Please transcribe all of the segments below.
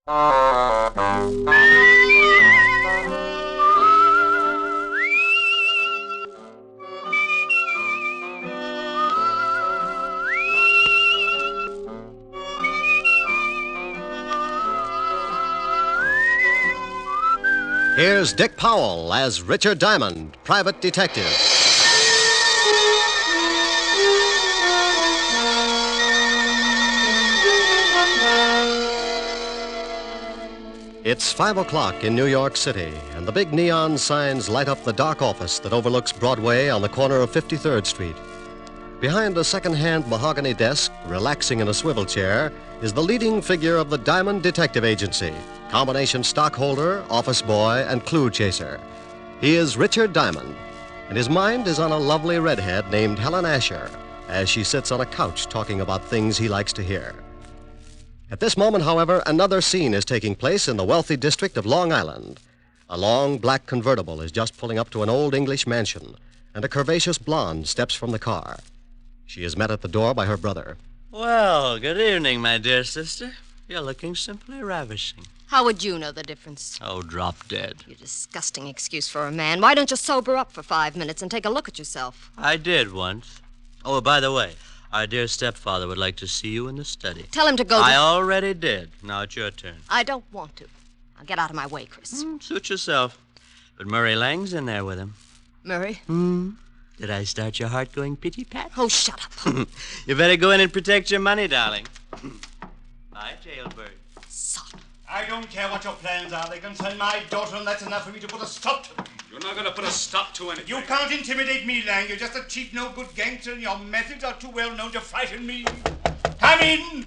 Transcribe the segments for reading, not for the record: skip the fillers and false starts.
Here's Dick Powell as Richard Diamond, private detective. It's 5 o'clock in New York City, and the big neon signs light up the dark office that overlooks Broadway on the corner of 53rd Street. Behind a second-hand mahogany desk, relaxing in a swivel chair, is the leading figure of the Diamond Detective Agency, combination stockholder, office boy, and clue chaser. He is Richard Diamond, and his mind is on a lovely redhead named Helen Asher as she sits on a couch talking about things he likes to hear. At this moment, however, another scene is taking place in the wealthy district of Long Island. A long black convertible is just pulling up to an old English mansion, and a curvaceous blonde steps from the car. She is met at the door by her brother. Well, good evening, my dear sister. You're looking simply ravishing. How would you know the difference? Oh, drop dead. You disgusting excuse for a man. Why don't you sober up for 5 minutes and take a look at yourself? I did once. Oh, by the way, our dear stepfather would like to see you in the study. Tell him to go. I already did. Now it's your turn. I don't want to. Now get out of my way, Chris. Suit yourself. But Murray Lang's in there with him. Murray? Did I start your heart going pitty-pat? Oh, shut up. You better go in and protect your money, darling. Bye, jailbird. Sod. I don't care what your plans are. They concern my daughter, and that's enough for me to put a stop to them. You're not going to put a stop to anything. You can't intimidate me, Lang. You're just a cheap, no-good gangster, and your methods are too well known to frighten me. Come in!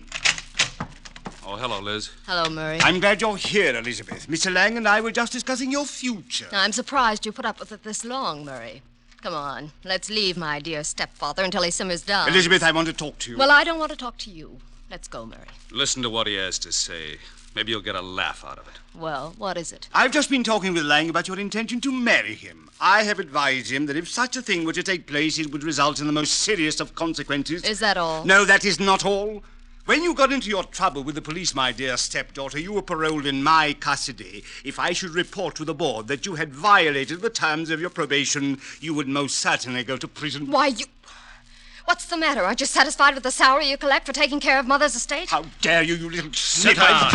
Oh, hello, Liz. Hello, Murray. I'm glad you're here, Elizabeth. Mr. Lang and I were just discussing your future. I'm surprised you put up with it this long, Murray. Come on, let's leave my dear stepfather until he simmers down. Elizabeth, I want to talk to you. Well, I don't want to talk to you. Let's go, Murray. Listen to what he has to say. Maybe you'll get a laugh out of it. Well, what is it? I've just been talking with Lang about your intention to marry him. I have advised him that if such a thing were to take place, it would result in the most serious of consequences. Is that all? No, that is not all. When you got into your trouble with the police, my dear stepdaughter, you were paroled in my custody. If I should report to the board that you had violated the terms of your probation, you would most certainly go to prison. Why, you... What's the matter? Aren't you satisfied with the salary you collect for taking care of Mother's estate? How dare you, you little Sit snip! down.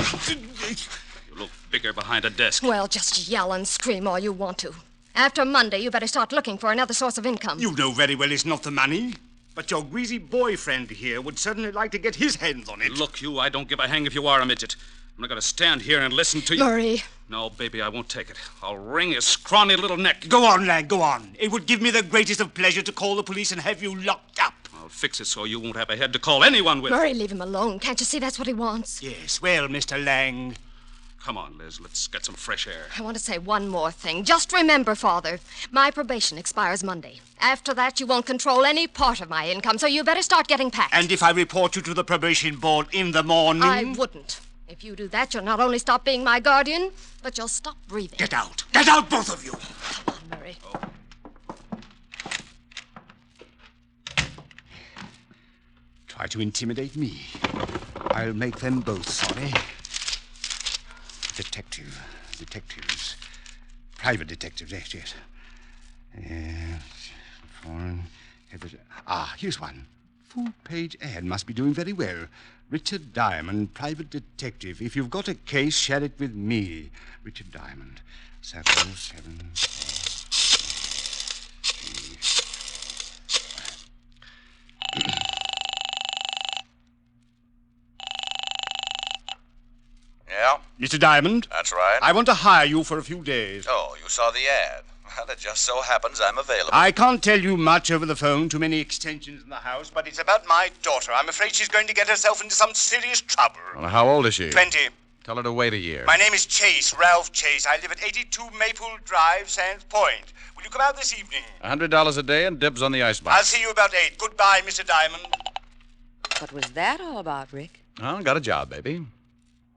You look bigger behind a desk. Well, just yell and scream all you want to. After Monday, you better start looking for another source of income. You know very well it's not the money. But your greasy boyfriend here would certainly like to get his hands on it. Look, you, I don't give a hang if you are a midget. I'm not going to stand here and listen to you. Murray. No, baby, I won't take it. I'll wring his scrawny little neck. Go on, lad, go on. It would give me the greatest of pleasure to call the police and have you locked up. I'll fix it so you won't have a head to call anyone with. Murray, leave him alone. Can't you see that's what he wants? Yes, well, Mr. Lang. Come on, Liz, let's get some fresh air. I want to say one more thing. Just remember, Father, my probation expires Monday. After that, you won't control any part of my income, so you better start getting packed. And if I report you to the probation board in the morning? I wouldn't. If you do that, you'll not only stop being my guardian, but you'll stop breathing. Get out. Get out, both of you. Come on, Murray. Try to intimidate me. I'll make them both sorry. Detectives. Private detectives, yes. Foreign. Here's one. Full-page ad must be doing very well. Richard Diamond, private detective. If you've got a case, share it with me. Richard Diamond. 7. Yeah? Mr. Diamond? That's right. I want to hire you for a few days. Oh, you saw the ad. Well, it just so happens I'm available. I can't tell you much over the phone, too many extensions in the house, but it's about my daughter. I'm afraid she's going to get herself into some serious trouble. Well, how old is she? 20. Tell her to wait a year. My name is Chase, Ralph Chase. I live at 82 Maple Drive, Sands Point. Will you come out this evening? $100 a day and dibs on the icebox. I'll see you about 8. Goodbye, Mr. Diamond. What was that all about, Rick? Oh, got a job, baby.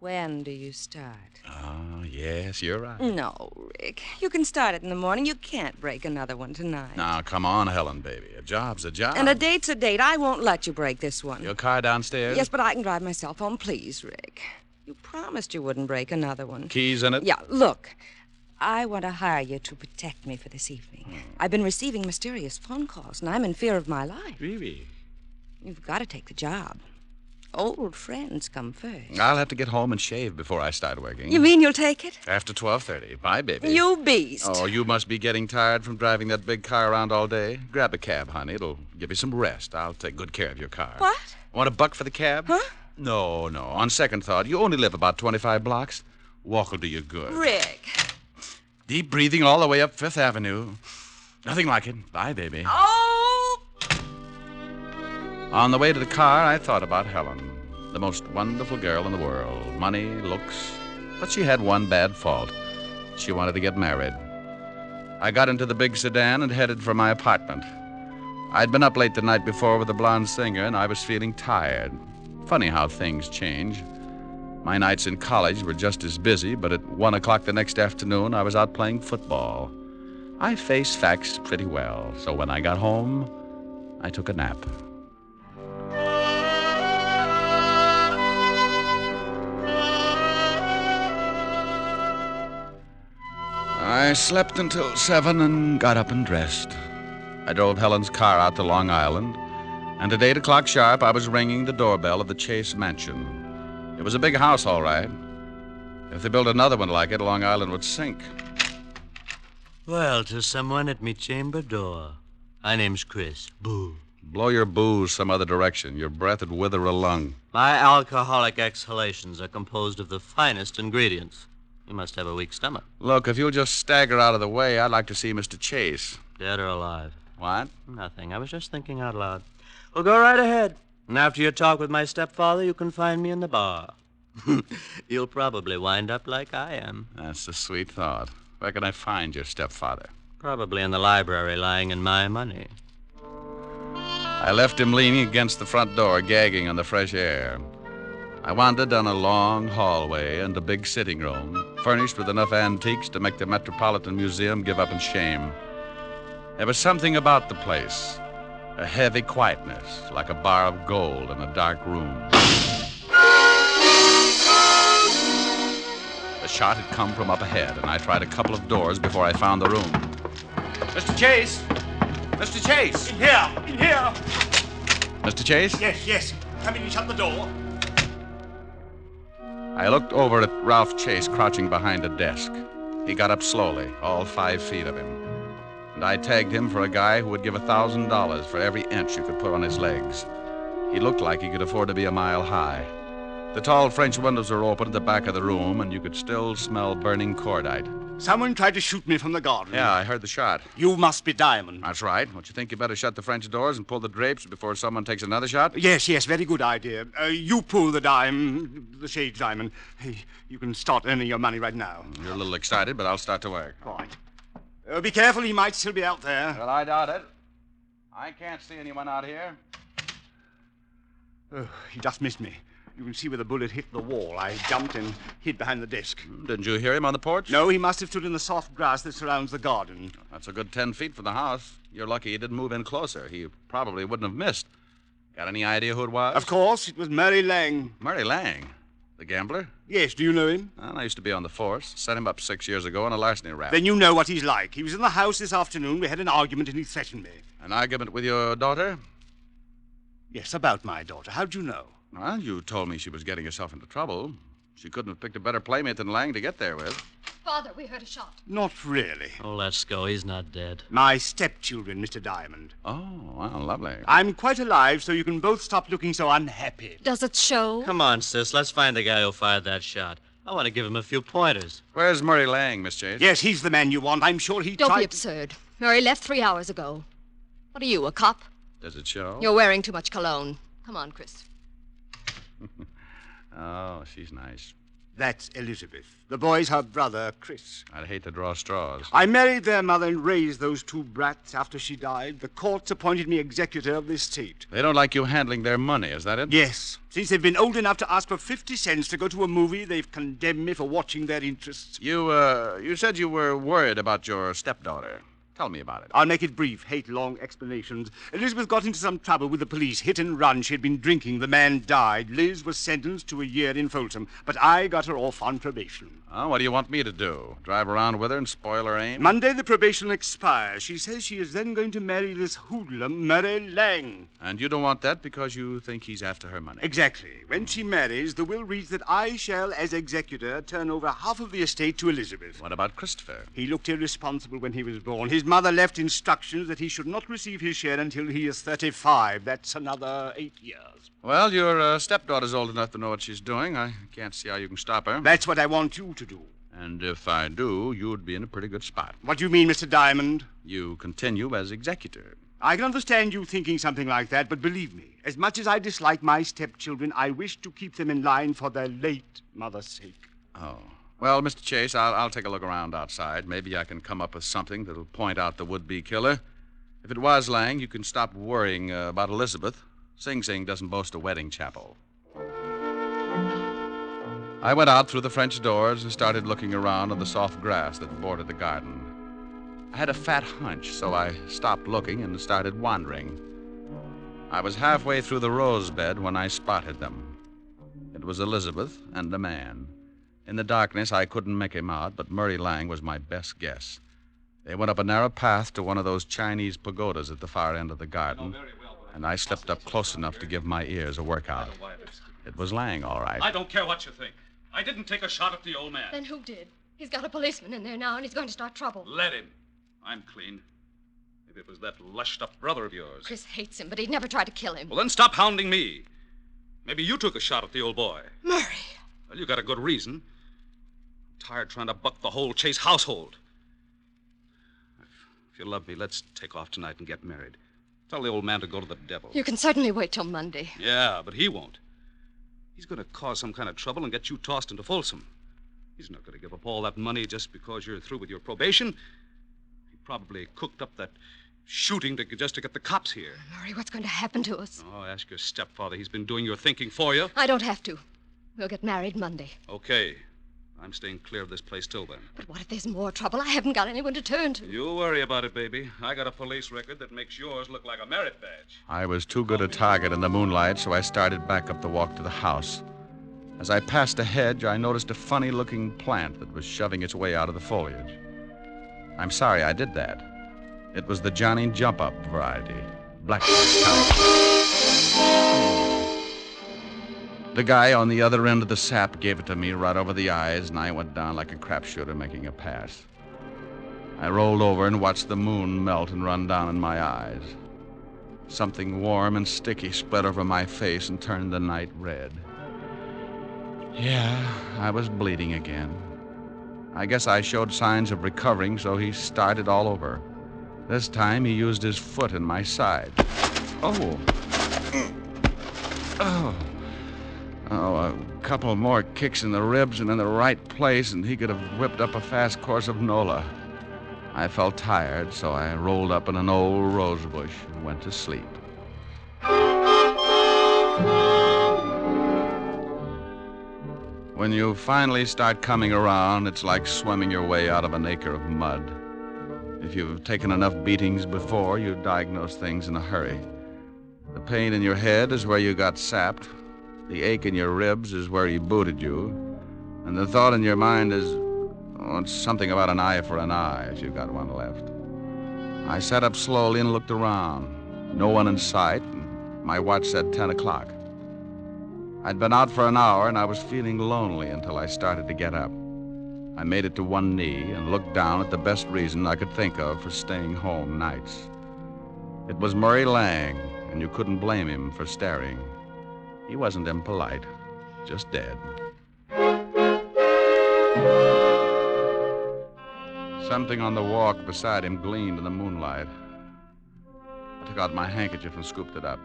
When do you start? Oh, yes, you're right. No, Rick. You can start it in the morning. You can't break another one tonight. Now, come on, Helen, baby. A job's a job. And a date's a date. I won't let you break this one. Your car downstairs? Yes, but I can drive myself home. Please, Rick. You promised you wouldn't break another one. Keys in it? Yeah, look. I want to hire you to protect me for this evening. I've been receiving mysterious phone calls, and I'm in fear of my life. Really? You've got to take the job. Old friends come first. I'll have to get home and shave before I start working. You mean you'll take it? After 12:30. Bye, baby. You beast. Oh, you must be getting tired from driving that big car around all day. Grab a cab, honey. It'll give you some rest. I'll take good care of your car. What? Want $1 for the cab? Huh? No. On second thought, you only live about 25 blocks. Walk will do you good. Rick. Deep breathing all the way up Fifth Avenue. Nothing like it. Bye, baby. Oh! On the way to the car, I thought about Helen. The most wonderful girl in the world. Money, looks. But she had one bad fault. She wanted to get married. I got into the big sedan and headed for my apartment. I'd been up late the night before with a blonde singer, and I was feeling tired. Funny how things change. My nights in college were just as busy, but at 1 o'clock the next afternoon, I was out playing football. I face facts pretty well, so when I got home, I took a nap. I slept until 7 and got up and dressed. I drove Helen's car out to Long Island, and at 8 o'clock sharp, I was ringing the doorbell of the Chase Mansion. It was a big house, all right. If they built another one like it, Long Island would sink. Well, to someone at me chamber door. My name's Chris. Boo. Blow your booze some other direction. Your breath would wither a lung. My alcoholic exhalations are composed of the finest ingredients. You must have a weak stomach. Look, if you'll just stagger out of the way, I'd like to see Mr. Chase. Dead or alive? What? Nothing. I was just thinking out loud. Well, go right ahead. And after your talk with my stepfather, you can find me in the bar. You'll probably wind up like I am. That's a sweet thought. Where can I find your stepfather? Probably in the library, lying in my money. I left him leaning against the front door, gagging on the fresh air. I wandered down a long hallway and a big sitting room, furnished with enough antiques to make the Metropolitan Museum give up in shame. There was something about the place, a heavy quietness, like a bar of gold in a dark room. The shot had come from up ahead, and I tried a couple of doors before I found the room. Mr. Chase! Mr. Chase! In here! Mr. Chase? Yes. Come in and shut the door. I looked over at Ralph Chase crouching behind a desk. He got up slowly, all 5 feet of him. And I tagged him for a guy who would give $1,000 for every inch you could put on his legs. He looked like he could afford to be a mile high. The tall French windows were open at the back of the room, and you could still smell burning cordite. Someone tried to shoot me from the garden. Yeah, I heard the shot. You must be Diamond. That's right. Don't you think you better shut the French doors and pull the drapes before someone takes another shot? Yes, very good idea. You pull the shade diamond. Hey, you can start earning your money right now. You're a little excited, but I'll start to work. Right. Be careful, he might still be out there. Well, I doubt it. I can't see anyone out here. Oh, he just missed me. You can see where the bullet hit the wall. I jumped and hid behind the desk. Didn't you hear him on the porch? No, he must have stood in the soft grass that surrounds the garden. That's a good 10 feet from the house. You're lucky he didn't move in closer. He probably wouldn't have missed. Got any idea who it was? Of course, it was Murray Lang. Murray Lang? The gambler? Yes, do you know him? Well, I used to be on the force. Set him up 6 years ago on a larceny rap. Then you know what he's like. He was in the house this afternoon. We had an argument and he threatened me. An argument with your daughter? Yes, about my daughter. How'd you know? Well, you told me she was getting herself into trouble. She couldn't have picked a better playmate than Lang to get there with. Father, we heard a shot. Not really. Oh, let's go. He's not dead. My stepchildren, Mr. Diamond. Oh, well, lovely. I'm quite alive, so you can both stop looking so unhappy. Does it show? Come on, sis. Let's find the guy who fired that shot. I want to give him a few pointers. Where's Murray Lang, Miss Chase? Yes, he's the man you want. I'm sure he Don't tried... be absurd. Murray left 3 hours ago. What are you, a cop? Does it show? You're wearing too much cologne. Come on, Chris. Oh, she's nice. That's Elizabeth. The boy's her brother, Chris. I'd hate to draw straws. I married their mother and raised those 2 brats after she died. The courts appointed me executor of the estate. They don't like you handling their money, is that it? Yes. Since they've been old enough to ask for 50 cents to go to a movie, they've condemned me for watching their interests. You said you were worried about your stepdaughter. Tell me about it. I'll make it brief. Hate long explanations. Elizabeth got into some trouble with the police. Hit and run. She had been drinking. The man died. Liz was sentenced to a year in Folsom. But I got her off on probation. Oh, what do you want me to do? Drive around with her and spoil her aim? Monday the probation expires. She says she is then going to marry this hoodlum, Murray Lang. And you don't want that because you think he's after her money? Exactly. When she marries, the will reads that I shall, as executor, turn over half of the estate to Elizabeth. What about Christopher? He looked irresponsible when he was born. His mother left instructions that he should not receive his share until he is 35. That's another 8 years. Well, your stepdaughter's old enough to know what she's doing. I can't see how you can stop her. That's what I want you to do. And if I do, you'd be in a pretty good spot. What do you mean, Mr. Diamond? You continue as executor. I can understand you thinking something like that, but believe me, as much as I dislike my stepchildren, I wish to keep them in line for their late mother's sake. Oh. Well, Mr. Chase, I'll take a look around outside. Maybe I can come up with something that'll point out the would-be killer. If it was Lang, you can stop worrying about Elizabeth. Sing Sing doesn't boast a wedding chapel. I went out through the French doors and started looking around on the soft grass that bordered the garden. I had a fat hunch, so I stopped looking and started wandering. I was halfway through the rose bed when I spotted them. It was Elizabeth and a man. In the darkness, I couldn't make him out, but Murray Lang was my best guess. They went up a narrow path to one of those Chinese pagodas at the far end of the garden, and I slipped up close enough to give my ears a workout. It was Lang, all right. I don't care what you think. I didn't take a shot at the old man. Then who did? He's got a policeman in there now, and he's going to start trouble. Let him. I'm clean. Maybe it was that lushed-up brother of yours. Chris hates him, but he'd never try to kill him. Well, then stop hounding me. Maybe you took a shot at the old boy. Murray. Well, you got a good reason. I'm tired trying to buck the whole Chase household. If you love me, let's take off tonight and get married. Tell the old man to go to the devil. You can certainly wait till Monday. Yeah, but he won't. He's going to cause some kind of trouble and get you tossed into Folsom. He's not going to give up all that money just because you're through with your probation. He probably cooked up that shooting just to get the cops here. Murray, what's going to happen to us? Oh, ask your stepfather. He's been doing your thinking for you. I don't have to. We'll get married Monday. Okay. I'm staying clear of this place till then. But what if there's more trouble? I haven't got anyone to turn to. You worry about it, baby. I got a police record that makes yours look like a merit badge. I was too good a target in the moonlight, so I started back up the walk to the house. As I passed a hedge, I noticed a funny-looking plant that was shoving its way out of the foliage. I'm sorry I did that. It was the Johnny Jump-Up variety, blackjack kind. The guy on the other end of the sap gave it to me right over the eyes, and I went down like a crapshooter making a pass. I rolled over and watched the moon melt and run down in my eyes. Something warm and sticky spread over my face and turned the night red. Yeah, I was bleeding again. I guess I showed signs of recovering, so he started all over. This time he used his foot in my side. Oh, a couple more kicks in the ribs and in the right place, and he could have whipped up a fast course of Nola. I felt tired, so I rolled up in an old rose bush and went to sleep. When you finally start coming around, it's like swimming your way out of an acre of mud. If you've taken enough beatings before, you diagnose things in a hurry. The pain in your head is where you got sapped. The ache in your ribs is where he booted you. And the thought in your mind is, it's something about an eye for an eye, if you've got one left. I sat up slowly and looked around. No one in sight, and my watch said 10 o'clock. I'd been out for an hour, and I was feeling lonely until I started to get up. I made it to one knee and looked down at the best reason I could think of for staying home nights. It was Murray Lang, and you couldn't blame him for staring. He wasn't impolite, just dead. Something on the walk beside him gleamed in the moonlight. I took out my handkerchief and scooped it up.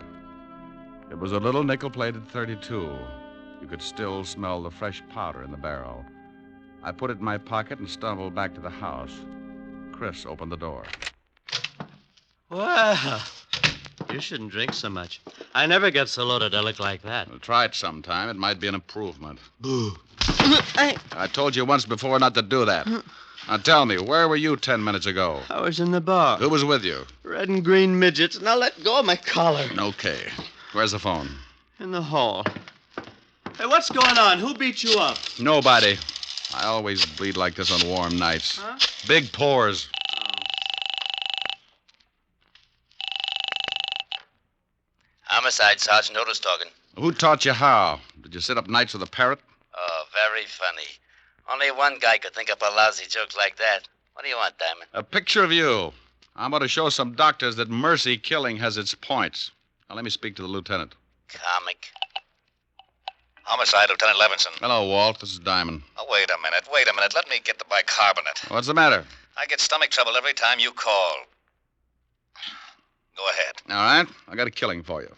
It was a little nickel-plated .32. You could still smell the fresh powder in the barrel. I put it in my pocket and stumbled back to the house. Chris opened the door. Well, you shouldn't drink so much. I never get so loaded I look like that. Well, try it sometime. It might be an improvement. Boo. I told you once before not to do that. Now tell me, where were you 10 minutes ago? I was in the bar. Who was with you? Red and green midgets. Now let go of my collar. Okay. Where's the phone? In the hall. Hey, what's going on? Who beat you up? Nobody. I always bleed like this on warm nights. Huh? Big pores. Homicide, Sergeant Otis talking. Who taught you how? Did you sit up nights with a parrot? Oh, very funny. Only one guy could think up a lousy joke like that. What do you want, Diamond? A picture of you. I'm going to show some doctors that mercy killing has its points. Now, let me speak to the lieutenant. Comic. Homicide, Lieutenant Levinson. Hello, Walt. This is Diamond. Oh, wait a minute. Let me get the bicarbonate. What's the matter? I get stomach trouble every time you call. Go ahead. All right. I got a killing for you.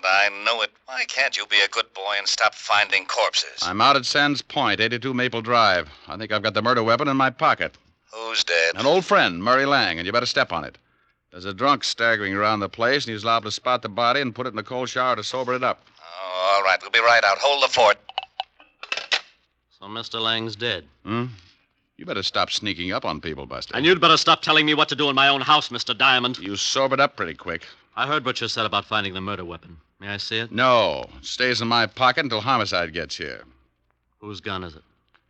I know it. Why can't you be a good boy and stop finding corpses? I'm out at Sands Point, 82 Maple Drive. I think I've got the murder weapon in my pocket. Who's dead? An old friend, Murray Lang, and you better step on it. There's a drunk staggering around the place, and he's liable to spot the body and put it in a cold shower to sober it up. Oh, all right. We'll be right out. Hold the fort. So Mr. Lang's dead. You better stop sneaking up on people, Buster. And you'd better stop telling me what to do in my own house, Mr. Diamond. You sobered up pretty quick. I heard what you said about finding the murder weapon. May I see it? No. It stays in my pocket until homicide gets here. Whose gun is it?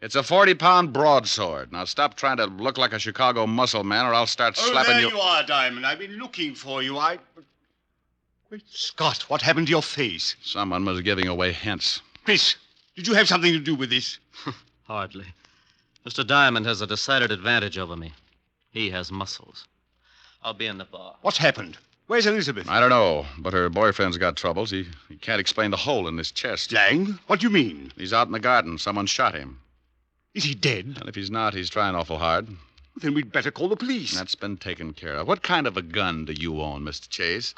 It's a 40-pound broadsword. Now stop trying to look like a Chicago muscle man, or I'll start slapping there you. you are, Diamond. I've been looking for you. Wait, Scott, what happened to your face? Someone was giving away hints. Chris, did you have something to do with this? Hardly. Mr. Diamond has a decided advantage over me. He has muscles. I'll be in the bar. What's happened? Where's Elizabeth? I don't know, but her boyfriend's got troubles. He can't explain the hole in his chest. Lang? What do you mean? He's out in the garden. Someone shot him. Is he dead? And if he's not, he's trying awful hard. Then we'd better call the police. That's been taken care of. What kind of a gun do you own, Mr. Chase?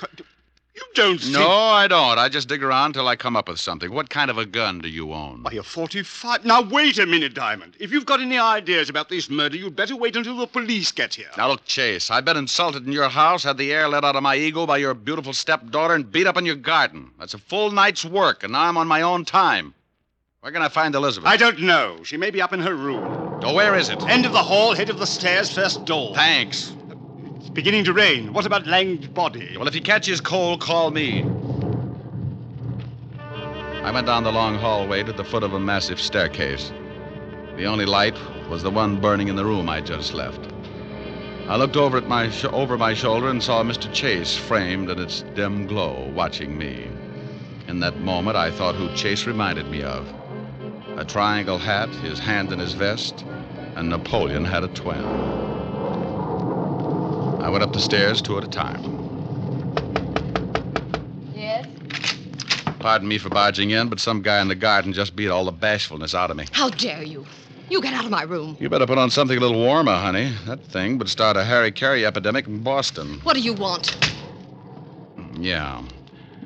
You don't think... No, I don't. I just dig around till I come up with something. What kind of a gun do you own? Why, a 45... Now, wait a minute, Diamond. If you've got any ideas about this murder, you'd better wait until the police get here. Now, look, Chase, I've been insulted in your house, had the air let out of my ego by your beautiful stepdaughter, and beat up in your garden. That's a full night's work, and now I'm on my own time. Where can I find Elizabeth? I don't know. She may be up in her room. Oh, where is it? End of the hall, head of the stairs, first door. Thanks. It's beginning to rain. What about Lang's body? Well, if he catches cold, call me. I went down the long hallway to the foot of a massive staircase. The only light was the one burning in the room I just left. I looked over at over my shoulder and saw Mr. Chase framed in its dim glow, watching me. In that moment, I thought who Chase reminded me of. A triangle hat, his hand in his vest, and Napoleon had a twin. I went up the stairs 2 at a time. Yes? Pardon me for barging in, but some guy in the garden just beat all the bashfulness out of me. How dare you? You get out of my room. You better put on something a little warmer, honey. That thing would start a Harry Carey epidemic in Boston. What do you want? Yeah.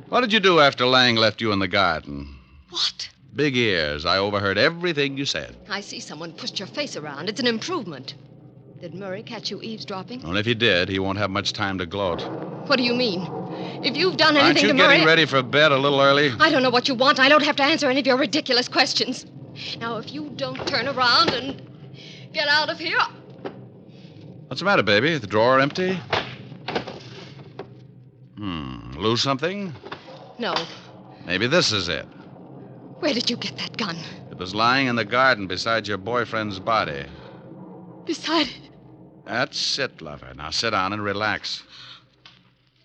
What did you do after Lang left you in the garden? What? Big ears. I overheard everything you said. I see someone pushed your face around. It's an improvement. Did Murray catch you eavesdropping? Well, if he did, he won't have much time to gloat. What do you mean? If you've done anything to Aren't you Murray... getting ready for bed a little early? I don't know what you want. I don't have to answer any of your ridiculous questions. Now, if you don't turn around and get out of here... What's the matter, baby? The drawer empty? Lose something? No. Maybe this is it. Where did you get that gun? It was lying in the garden beside your boyfriend's body. Beside it. That's it, lover. Now sit down and relax.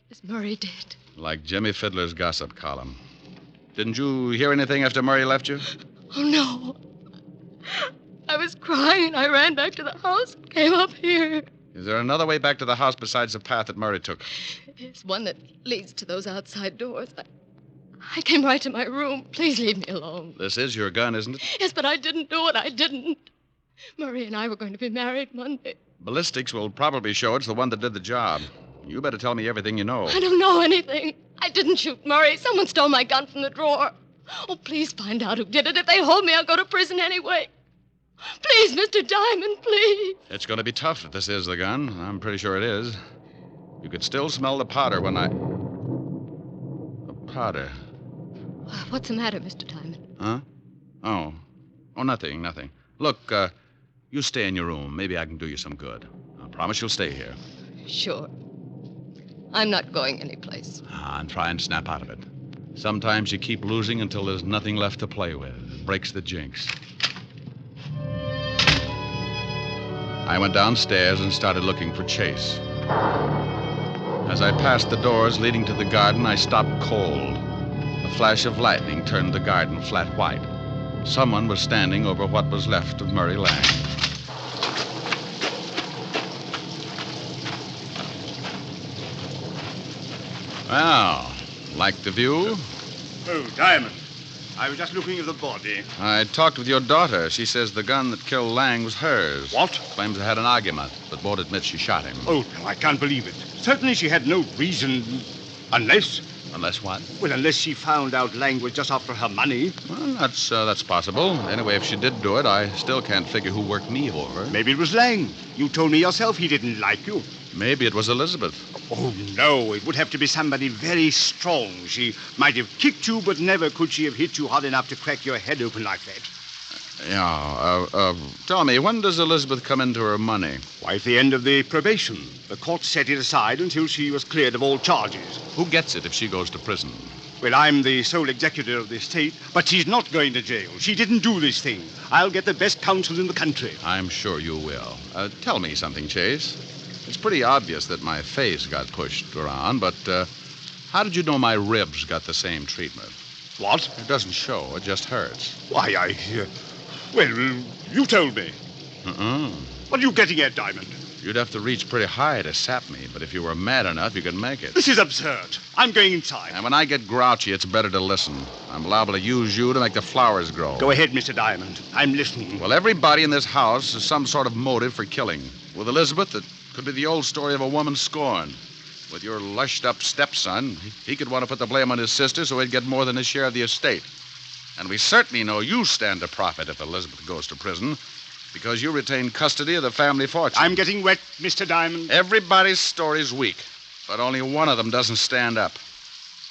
Is Murray dead? Like Jimmy Fiddler's gossip column. Didn't you hear anything after Murray left you? Oh, no. I was crying and I ran back to the house and came up here. Is there another way back to the house besides the path that Murray took? It's one that leads to those outside doors. I came right to my room. Please leave me alone. This is your gun, isn't it? Yes, but I didn't do it. I didn't. Murray and I were going to be married Monday. Ballistics will probably show it's the one that did the job. You better tell me everything you know. I don't know anything. I didn't shoot Murray. Someone stole my gun from the drawer. Oh, please find out who did it. If they hold me, I'll go to prison anyway. Please, Mr. Diamond, please. It's going to be tough if this is the gun. I'm pretty sure it is. You could still smell the powder when I... The powder. What's the matter, Mr. Diamond? Huh? Oh, nothing. Look, You stay in your room. Maybe I can do you some good. I promise you'll stay here. Sure. I'm not going anyplace. And try and snap out of it. Sometimes you keep losing until there's nothing left to play with. It breaks the jinx. I went downstairs and started looking for Chase. As I passed the doors leading to the garden, I stopped cold. A flash of lightning turned the garden flat white. Someone was standing over what was left of Murray Lang. Well, like the view? Oh, Diamond. I was just looking at the body. I talked with your daughter. She says the gun that killed Lang was hers. What? Claims they had an argument, but won't admit she shot him. Oh, no, I can't believe it. Certainly she had no reason. Unless... Unless what? Well, unless she found out Lang was just after her money. Well, that's possible. Anyway, if she did do it, I still can't figure who worked me over. Maybe it was Lang. You told me yourself he didn't like you. Maybe it was Elizabeth. Oh, no. It would have to be somebody very strong. She might have kicked you, but never could she have hit you hard enough to crack your head open like that. Yeah, tell me, when does Elizabeth come into her money? Why, at the end of the probation. The court set it aside until she was cleared of all charges. Who gets it if she goes to prison? Well, I'm the sole executor of the estate, but she's not going to jail. She didn't do this thing. I'll get the best counsel in the country. I'm sure you will. Tell me something, Chase. It's pretty obvious that my face got pushed around, but how did you know my ribs got the same treatment? What? It doesn't show. It just hurts. Why, well, you told me. What are you getting at, Diamond? You'd have to reach pretty high to sap me, but if you were mad enough, you could make it. This is absurd. I'm going inside. And when I get grouchy, it's better to listen. I'm liable to use you to make the flowers grow. Go ahead, Mr. Diamond. I'm listening. Well, everybody in this house has some sort of motive for killing. With Elizabeth, it could be the old story of a woman scorned. With your lushed-up stepson, he could want to put the blame on his sister so he'd get more than his share of the estate. And we certainly know you stand to profit if Elizabeth goes to prison, because you retain custody of the family fortune. I'm getting wet, Mr. Diamond. Everybody's story's weak, but only one of them doesn't stand up.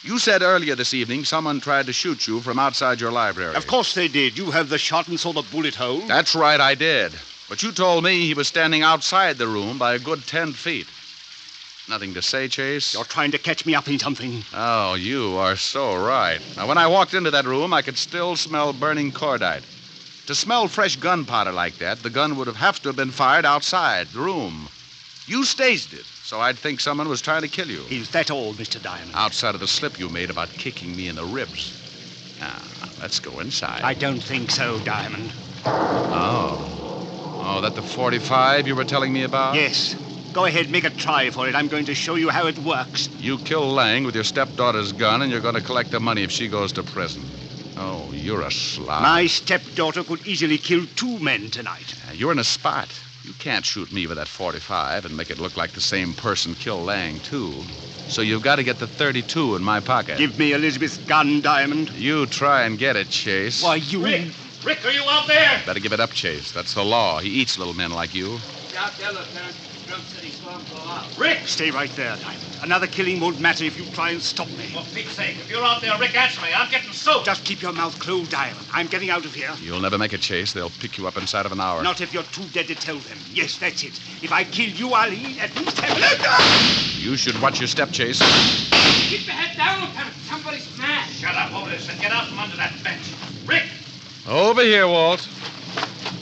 You said earlier this evening someone tried to shoot you from outside your library. Of course they did. You have the shot and saw the bullet hole. That's right, I did. But you told me he was standing outside the room by a good 10 feet. Nothing to say, Chase? You're trying to catch me up in something. Oh, you are so right. Now, when I walked into that room, I could still smell burning cordite. To smell fresh gunpowder like that, the gun would have to have been fired outside the room. You staged it, so I'd think someone was trying to kill you. Is that all, Mr. Diamond? Outside of the slip you made about kicking me in the ribs. Now, let's go inside. I don't think so, Diamond. Oh, that the 45 you were telling me about? Yes. Go ahead, make a try for it. I'm going to show you how it works. You kill Lang with your stepdaughter's gun, and you're going to collect the money if she goes to prison. Oh, you're a slob. My stepdaughter could easily kill 2 men tonight. You're in a spot. You can't shoot me with that 45 and make it look like the same person killed Lang, too. So you've got to get the 32 in my pocket. Give me Elizabeth's gun, Diamond. You try and get it, Chase. Why, you... Rick, are you out there? Better give it up, Chase. That's the law. He eats little men like you. Out there, Lieutenant. Drum said he saw him go out. Rick! Stay right there, Diamond. Another killing won't matter if you try and stop me. For Pete's sake, if you're out there, Rick, answer me. I'm getting soaked. Just keep your mouth closed, Diamond. I'm getting out of here. You'll never make it, Chase. They'll pick you up inside of an hour. Not if you're too dead to tell them. Yes, that's it. If I kill you, I'll at least have... You should watch your step, Chase. Keep your head down, Lieutenant. Somebody's mad. Shut up, Otis, and get out from under that bench. Rick! Over here, Walt.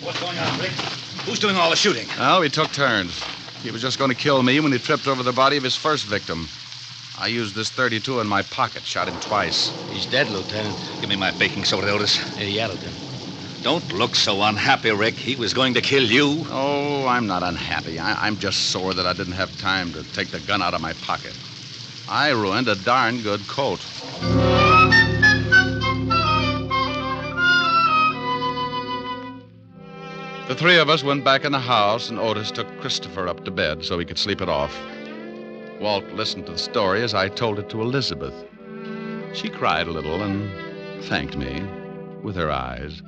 What's going on, Rick? Who's doing all the shooting? Oh, we took turns. He was just going to kill me when he tripped over the body of his first victim. I used this 32 in my pocket, shot him twice. He's dead, Lieutenant. Give me my baking soda, Otis. Yeah, Lieutenant. Don't look so unhappy, Rick. He was going to kill you. Oh, I'm not unhappy. I'm just sore that I didn't have time to take the gun out of my pocket. I ruined a darn good coat. The 3 of us went back in the house, and Otis took Christopher up to bed so he could sleep it off. Walt listened to the story as I told it to Elizabeth. She cried a little and thanked me with her eyes.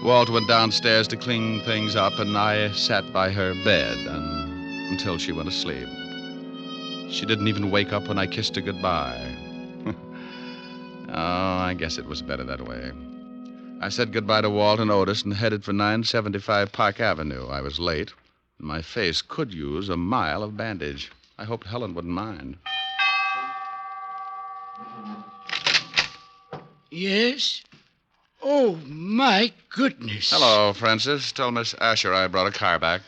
Walt went downstairs to clean things up, and I sat by her bed until she went to sleep. She didn't even wake up when I kissed her goodbye. Oh, I guess it was better that way. I said goodbye to Walt and Otis and headed for 975 Park Avenue. I was late, and my face could use a mile of bandage. I hoped Helen wouldn't mind. Yes? Oh, my goodness. Hello, Francis. Tell Miss Asher I brought a car back.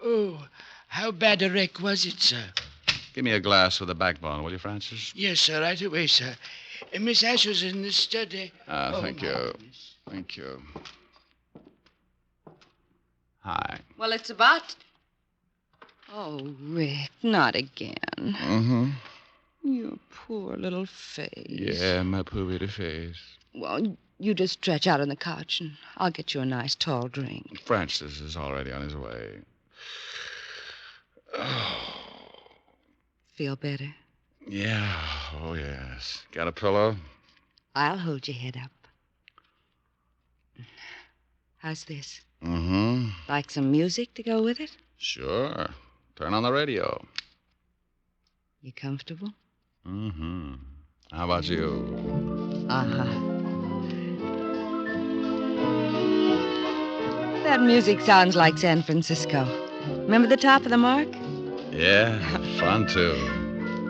Oh, how bad a wreck was it, sir? Give me a glass with a backbone, will you, Francis? Yes, sir, right away, sir. Miss Asher's in the study. Thank you. Goodness. Thank you. Hi. Well, it's about... Oh, Rick, not again. Mm-hmm. Your poor little face. Yeah, my poor little face. Well, you just stretch out on the couch, and I'll get you a nice tall drink. Francis is already on his way. Feel better? Yeah, oh, yes. Got a pillow? I'll hold your head up. How's this? Mm-hmm. Like some music to go with it? Sure. Turn on the radio. You comfortable? Mm-hmm. How about you? Uh-huh. That music sounds like San Francisco. Remember the top of the mark? Yeah, fun, too.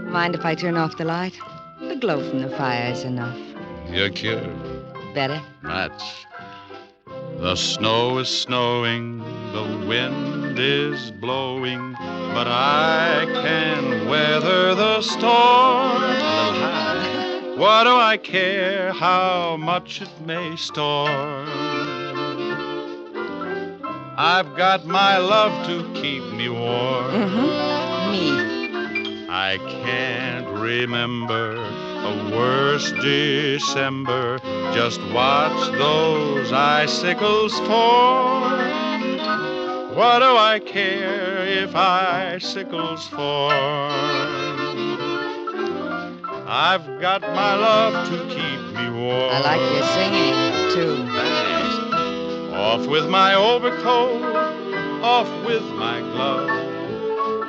Mind if I turn off the light? The glow from the fire is enough. You're cute. Better? Much. The snow is snowing, the wind is blowing, but I can weather the storm. A little high. What do I care how much it may storm? I've got my love to keep me warm. Mm-hmm. Me. I can't remember a worse December. Just watch those icicles fall. What do I care if icicles fall? I've got my love to keep me warm. I like your singing, too. Thanks. Off with my overcoat, off with my glove.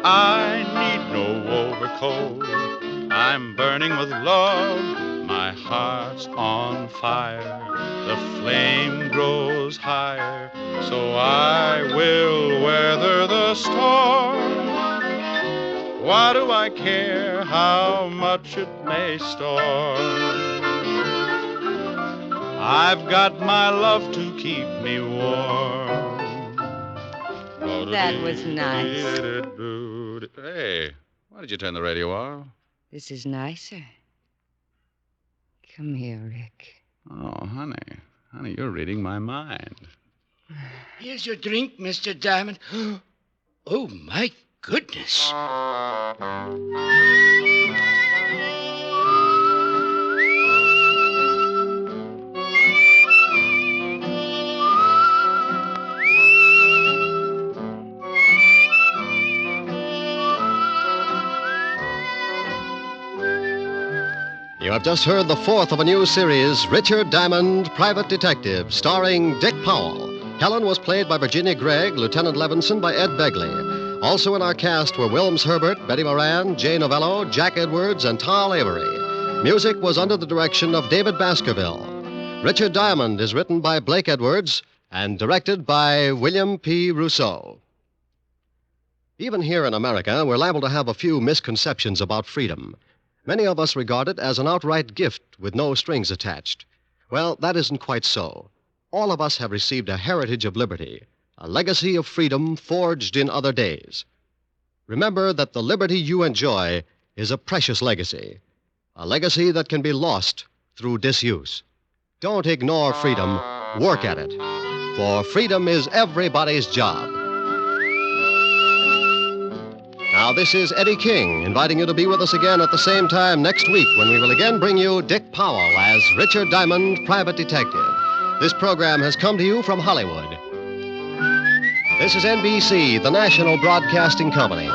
I need no overcoat. I'm burning with love. My heart's on fire. The flame grows higher. So I will weather the storm. Why do I care how much it may storm? I've got my love to keep me warm. That was nice. Hey, why did you turn the radio off? This is nicer. Come here, Rick. Oh, honey. Honey, you're reading my mind. Here's your drink, Mr. Diamond. Oh, my goodness. You have just heard the fourth of a new series, Richard Diamond, Private Detective, starring Dick Powell. Helen was played by Virginia Gregg, Lieutenant Levinson by Ed Begley. Also in our cast were Wilms Herbert, Betty Moran, Jay Novello, Jack Edwards, and Tal Avery. Music was under the direction of David Baskerville. Richard Diamond is written by Blake Edwards and directed by William P. Rousseau. Even here in America, we're liable to have a few misconceptions about freedom. Many of us regard it as an outright gift with no strings attached. Well, that isn't quite so. All of us have received a heritage of liberty, a legacy of freedom forged in other days. Remember that the liberty you enjoy is a precious legacy, a legacy that can be lost through disuse. Don't ignore freedom, work at it, for freedom is everybody's job. Now, this is Eddie King, inviting you to be with us again at the same time next week when we will again bring you Dick Powell as Richard Diamond, Private Detective. This program has come to you from Hollywood. This is NBC, the national broadcasting company.